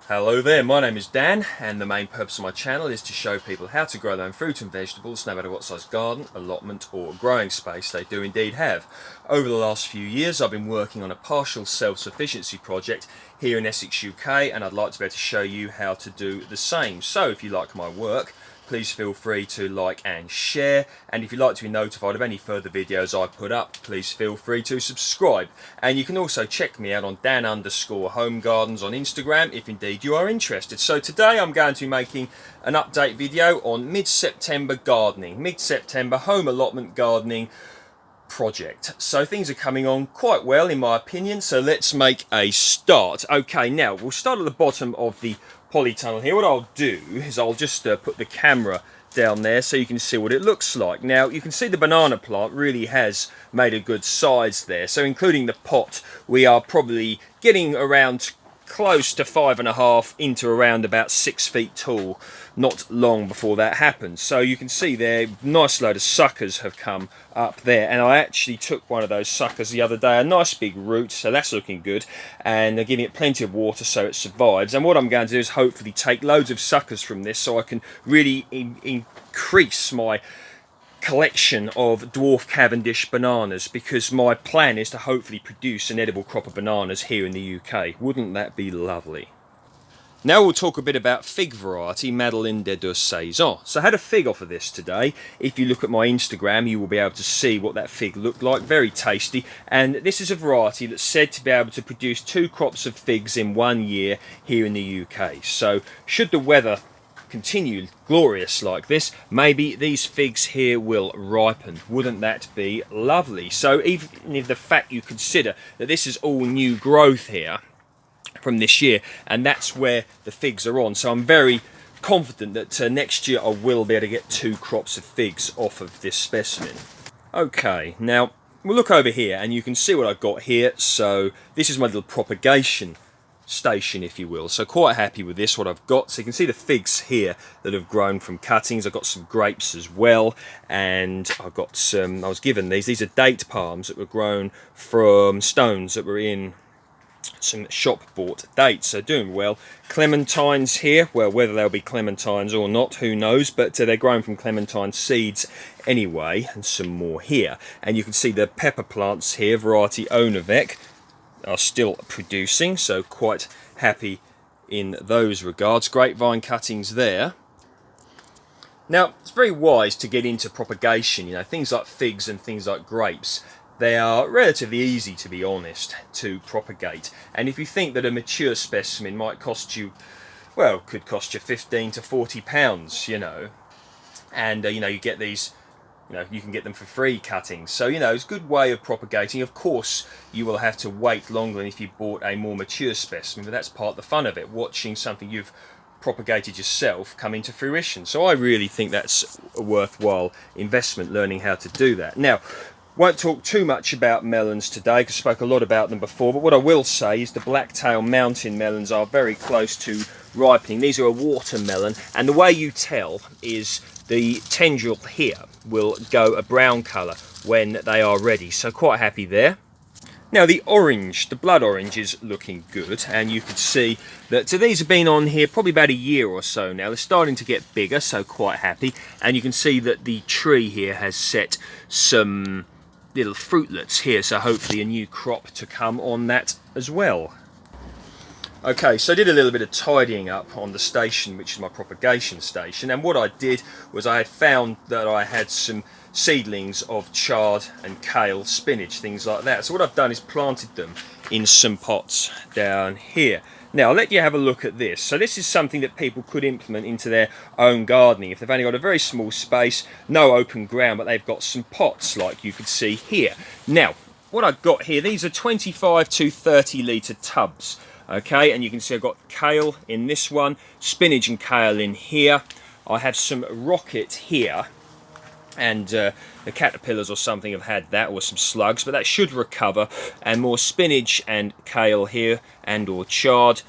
Hello there, my name is Dan, and the main purpose of my channel is to show people how to grow their own fruit and vegetables no matter what size garden, allotment or growing space they do indeed have. Over the last few years I've been working on a partial self-sufficiency project here in Essex, UK, and I'd like to be able to show you how to do the same. So if you like my work, please feel free to like and share, and if you'd like to be notified of any further videos I put up, please feel free to subscribe. And you can also check me out on Dan_Home Gardens on Instagram if indeed you are interested. So today I'm going to be making an update video on mid-September gardening, mid-September home allotment gardening project. So things are coming on quite well in my opinion, so let's make a start. Okay, now we'll start at the bottom of the polytunnel here. What I'll do is I'll just put the camera down there so you can see what it looks like. Now you can see the banana plant really has made a good size there, so including the pot we are probably getting around close to 5.5 into around about 6 feet tall, not long before that happens. So you can see there, nice load of suckers have come up there, and I actually took one of those suckers the other day, a nice big root, so that's looking good, and they're giving it plenty of water so it survives. And what I'm going to do is hopefully take loads of suckers from this so I can really increase my collection of dwarf Cavendish bananas, because my plan is to hopefully produce an edible crop of bananas here in the UK. Wouldn't that be lovely? Now we'll talk a bit about fig variety Madeleine des Deux Saisons. So I had a fig off of this today. If you look at my Instagram you will be able to see what that fig looked like. Very tasty, and this is a variety that's said to be able to produce 2 crops of figs in 1 year here in the UK. So should the weather continue glorious like this, maybe these figs here will ripen. Wouldn't that be lovely? So even if the fact you consider that this is all new growth here from this year, and that's where the figs are on, so I'm very confident that next year I will be able to get 2 crops of figs off of this specimen. Okay, now we'll look over here and you can see what I've got here. So this is my little propagation station, if you will. So quite happy with this, what I've got. So you can see the figs here that have grown from cuttings. I've got some grapes as well, and I've got some, I was given these are date palms that were grown from stones that were in some shop bought dates, so doing well. Clementines here, well, whether they'll be clementines or not, who knows, but they're grown from clementine seeds anyway. And some more here, and you can see the pepper plants here, variety Onavec, are still producing, so quite happy in those regards. Grapevine cuttings there. Now it's very wise to get into propagation, you know, things like figs and things like grapes. They are relatively easy, to be honest, to propagate, and if you think that a mature specimen might cost you, well, could cost you 15 to 40 pounds, you know, and you know, you get these, you know, you can get them for free cuttings. So, you know, it's a good way of propagating. Of course, you will have to wait longer than if you bought a more mature specimen, but that's part of the fun of it, watching something you've propagated yourself come into fruition. So I really think that's a worthwhile investment, learning how to do that. Now, won't talk too much about melons today because I spoke a lot about them before, but what I will say is the Blacktail Mountain melons are very close to ripening. These are a watermelon, and the way you tell is the tendril here will go a brown colour when they are ready, so quite happy there. Now the orange, the blood orange, is looking good, and you can see that these have been on here probably about a year or so now. They're starting to get bigger, so quite happy, and you can see that the tree here has set some little fruitlets here, so hopefully a new crop to come on that as well. Okay, so I did a little bit of tidying up on the station, which is my propagation station, and what I did was I found that I had some seedlings of chard and kale, spinach, things like that. So what I've done is planted them in some pots down here. Now I'll let you have a look at this. So this is something that people could implement into their own gardening if they've only got a very small space, no open ground, but they've got some pots like you could see here. Now what I've got here, these are 25 to 30 litre tubs. Okay, and you can see I've got kale in this one, spinach and kale in here. I have some rocket here, and the caterpillars or something have had that, or some slugs, but that should recover. And more spinach and kale here, and or chard,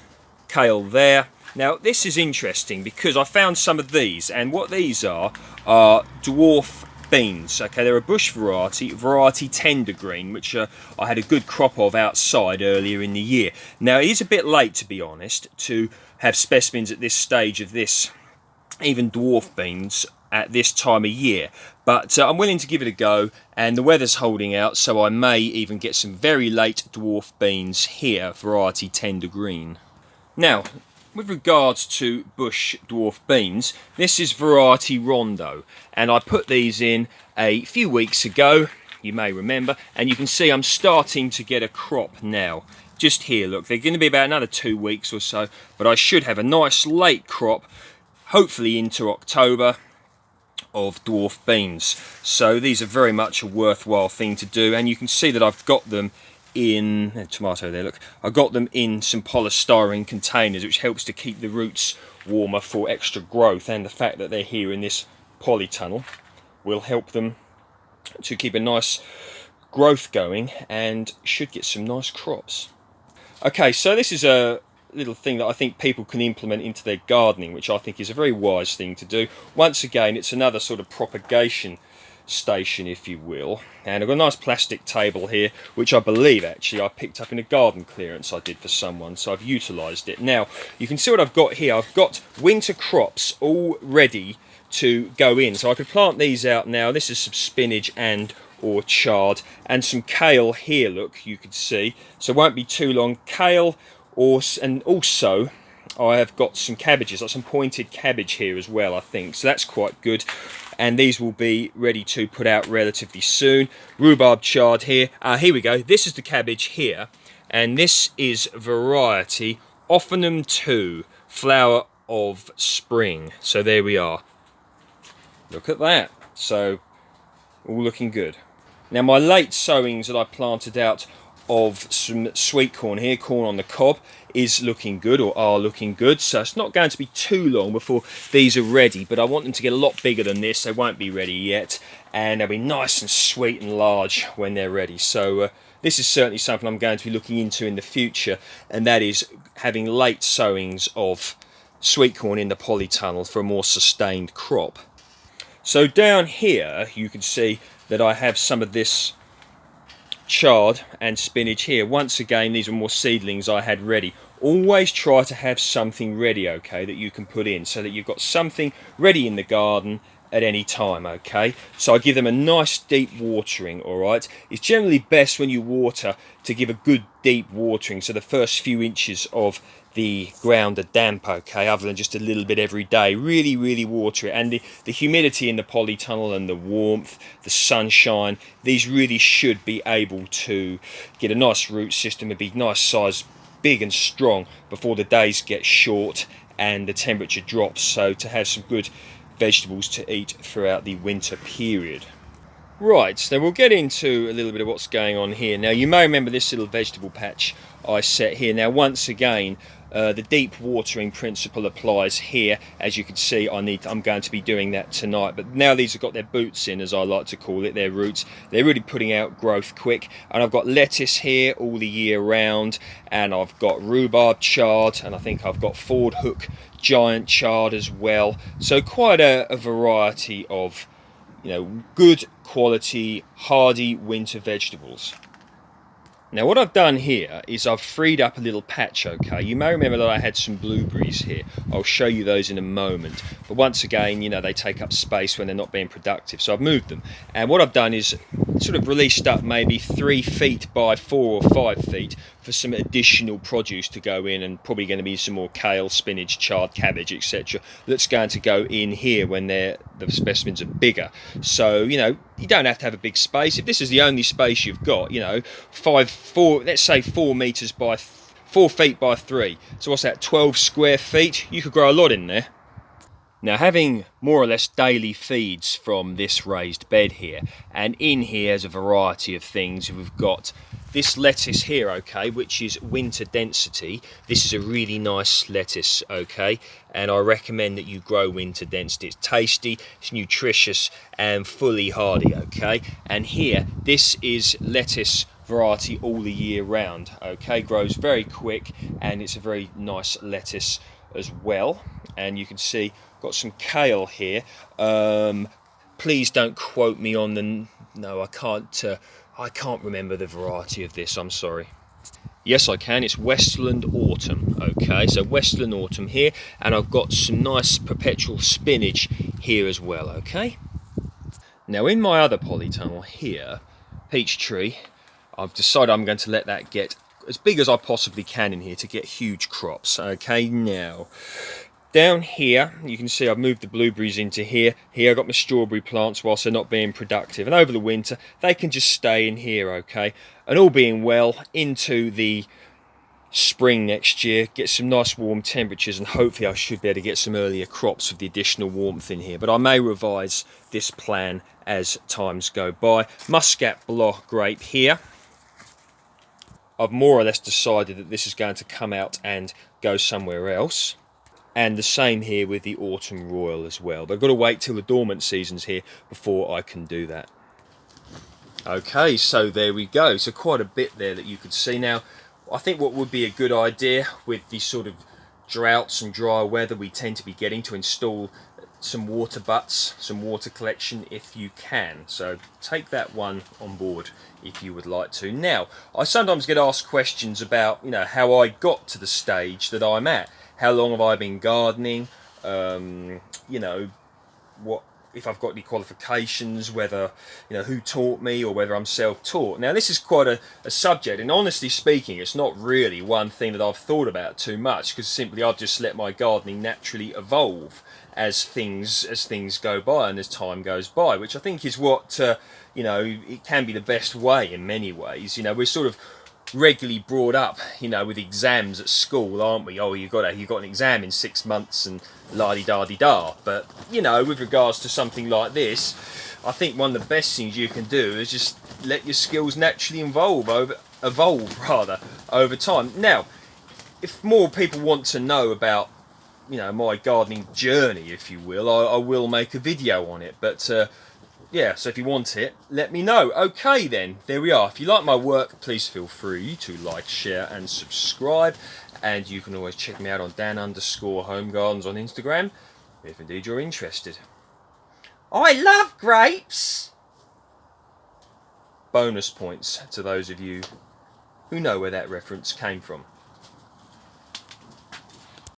kale there. Now this is interesting because I found some of these, and what these are dwarf beans. Okay, they're a bush variety tender green, which I had a good crop of outside earlier in the year. Now it is a bit late, to be honest, to have specimens at this stage of this, even dwarf beans at this time of year, but I'm willing to give it a go, and the weather's holding out, so I may even get some very late dwarf beans here, variety tender green. Now, with regards to bush dwarf beans, this is variety Rondo, and I put these in a few weeks ago, you may remember, and you can see I'm starting to get a crop now. Just here, look, they're going to be about another 2 weeks or so, but I should have a nice late crop, hopefully into October, of dwarf beans. So these are very much a worthwhile thing to do, and you can see that I've got them in tomato there, look, I got them in some polystyrene containers, which helps to keep the roots warmer for extra growth, and the fact that they're here in this polytunnel will help them to keep a nice growth going and should get some nice crops. Okay, so this is a little thing that I think people can implement into their gardening, which I think is a very wise thing to do. Once again, it's another sort of propagation station, if you will, and I've got a nice plastic table here, which I believe actually I picked up in a garden clearance I did for someone, so I've utilised it. Now you can see what I've got here. I've got winter crops all ready to go in, so I could plant these out now. This is some spinach and or chard, and some kale here, look, you could see, so it won't be too long. Kale, and also I have got some cabbages, like some pointed cabbage here as well, I think, so that's quite good, and these will be ready to put out relatively soon. Rhubarb chard here, here we go, this is the cabbage here, and this is variety Offinum 2, flower of spring. So there we are, look at that, so all looking good. Now my late sowings that I planted out of some sweet corn here, corn on the cob, is looking good, or are looking good, so it's not going to be too long before these are ready, but I want them to get a lot bigger than this. They won't be ready yet, and they'll be nice and sweet and large when they're ready. So this is certainly something I'm going to be looking into in the future, and that is having late sowings of sweet corn in the polytunnel for a more sustained crop. So down here you can see that I have some of this chard and spinach here. Once again, these are more seedlings I had ready. Always try to have something ready, okay, that you can put in, so that you've got something ready in the garden at any time, okay? So I give them a nice deep watering, all right? It's generally best when you water to give a good deep watering, so the first few inches of the ground are damp, okay, other than just a little bit every day. Really water it, and the humidity in the polytunnel and the warmth, the sunshine, these really should be able to get a nice root system and be nice size, big and strong before the days get short and the temperature drops, so to have some good vegetables to eat throughout the winter period. Right, so we'll get into a little bit of what's going on here. Now you may remember this little vegetable patch I set here. Now once again, the deep watering principle applies here. As you can see, I'm going to be doing that tonight, but now these have got their boots in, as I like to call it, their roots. They're really putting out growth quick, and I've got lettuce here all the year round, and I've got rhubarb chard, and I think I've got Ford Hook giant chard as well. So quite a variety of, you know, good quality hardy winter vegetables. Now what I've done here is I've freed up a little patch, okay? You may remember that I had some blueberries here. I'll show you those in a moment. But once again, you know, they take up space when they're not being productive, so I've moved them. And what I've done is sort of released up maybe 3 feet by 4 or 5 feet for some additional produce to go in, and probably going to be some more kale, spinach, chard, cabbage, etc. that's going to go in here when the specimens are bigger. So, you know, you don't have to have a big space. If this is the only space you've got, you know, let's say 4 meters by 4 feet by 3. So what's that, 12 square feet? You could grow a lot in there. Now, having more or less daily feeds from this raised bed here, and in here is a variety of things. We've got this lettuce here, okay, which is winter density. This is a really nice lettuce, okay, and I recommend that you grow winter density. It's tasty, it's nutritious, and fully hardy, okay. And here, this is lettuce variety all the year round, okay, grows very quick, and it's a very nice lettuce as well. And you can see got some kale here, Please don't quote me on the... No, I can't remember the variety of this, I'm sorry. Yes, I can. It's Westland Autumn. Okay, so Westland Autumn here, and I've got some nice perpetual spinach here as well. Okay. Now in my other polytunnel here, Peachtree, I've decided I'm going to let that get as big as I possibly can in here to get huge crops. Okay, now down here you can see I've moved the blueberries into here. Here I've got my strawberry plants whilst they're not being productive, and over the winter they can just stay in here. Okay, and all being well, into the spring next year, get some nice warm temperatures, and hopefully I should be able to get some earlier crops with the additional warmth in here. But I may revise this plan as times go by. Muscat block grape here, I've more or less decided that this is going to come out and go somewhere else. And the same here with the Autumn Royal as well. But I've got to wait till the dormant season's here before I can do that. Okay, so there we go. So quite a bit there that you could see. Now, I think what would be a good idea with the sort of droughts and dry weather we tend to be getting, to install some water butts, some water collection if you can. So take that one on board if you would like to. Now, I sometimes get asked questions about, how I got to the stage that I'm at. How long have I been gardening? What if I've got any qualifications, whether, who taught me, or whether I'm self-taught. Now, this is quite a subject, and honestly speaking, it's not really one thing that I've thought about too much, because simply I've just let my gardening naturally evolve as things go by and as time goes by, which I think is what, it can be the best way in many ways. We're sort of regularly brought up, with exams at school, aren't we? Oh, you've got an exam in 6 months and la-di-da-di-da. But, with regards to something like this, I think one of the best things you can do is just let your skills naturally evolve over time. Now, if more people want to know about, my gardening journey, if you will, I will make a video on it. But yeah, so if you want it, let me know. Okay then, there we are. If you like my work, please feel free to like, share and subscribe. And you can always check me out on Dan_Home Gardens on Instagram, if indeed you're interested. I love grapes! Bonus points to those of you who know where that reference came from.